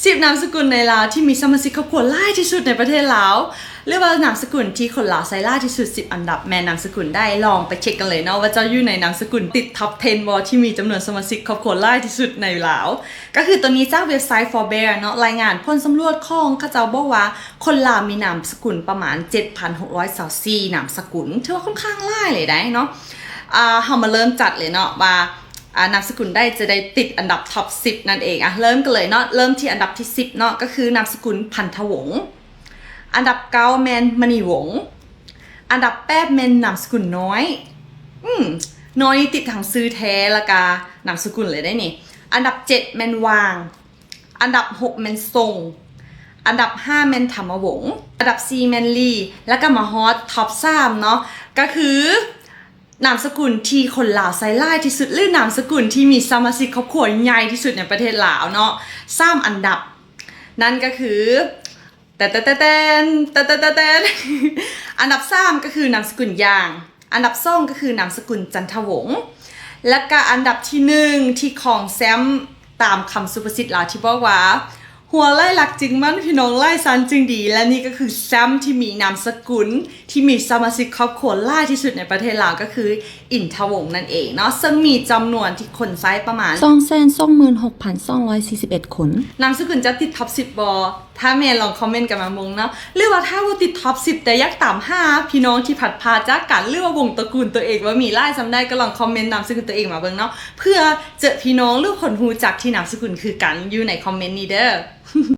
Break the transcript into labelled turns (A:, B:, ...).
A: 10นามสกุลในลาวที่มีสมาชิกครอบครัวหลายที่สุดในประเทศลาวเรียกว่านามสกุลที่คนลาวใช้หลายที่สุด10อันดับแม่นามสกุลได้ลองไปเช็คกันเลยเนาะว่าเจ้าอยู่ในนามสกุลติดท็อป 10 บ่ที่มีจำนวนสมาชิกครอบครัวหลายที่สุดในลาวก็คือตัวนี้จากเว็บไซต์ Forbes เนาะรายงานผลสำรวจของเขาเจ้าบอกว่าคนลาวมีนามสกุลประมาณ 7,624 นามสกุลถือว่าค่อนข้างหลายเลยได้เนาะเฮามาเริ่มจัดเลยเนาะว่านามสกุลได้จะได้ติดอันดับท็อป 10 นั่นเองเริ่มกันเลยเนาะเริ่มที่อันดับที่10เนาะก็คือนามสกุลพันธวงศ์อันดับ9แมนมณีวงศ์อันดับ8แมนนามสกุลน้อยน้อยติดทางซื้อแท้ละกานามสกุลเลยได้นี่อันดับ7แมนวางอันดับ6แมนทรงอันดับ5แมนธรรมวงศ์อันดับ4แมนลีแล้วก็มาฮอตท็อป3เนาะก็คือนามสกุลที่คนลาวใช้หลายที่สุดหรือนามสกุลที่มีสมาชิกครอบครัวใหญ่ที่สุดในประเทศลาวเนาะ3อันดับนั่นก็คืออันดับ3ก็คือนามสกุลยางอันดับ2ก็คือนามสกุลจันทวงศ์และก็อันดับที่1ที่ของแซมตามคำสุภาษิตลาวที่บอกว่าหัวไล่หลักจึงมั่นพี่น้องไล่ซันจึงดีและนี่ก็คือแซมที่มีนามสกุลที่มีสมาชิกครอบครัวหลายที่สุดในประเทศลาวก็คืออินทวงศ์นั่นเองเนาะซึ่งมีจำนวนที่คนใช้ประมาณ
B: 226,241 คน
A: นามสกุลจะติดท็อป10บอถ้าแม่ลองคอมเมนต์กันมามงเนาะหรือว่าถ้าว่าติดท็อป10แต่อยากตาม5พี่น้องที่ผัดพาจากกันหรือว่าวงตระกูลตัวเองว่ามีไล่ซ้ำได้ก็ลองคอมเมนต์นามสกุลตัวเองมาเบิ่งเนาะเพื่อเจอพี่น้องหรือคนฮู้จักที่นามสกุลคือกันอยู่ในคอมเมนต์นี้เด้อ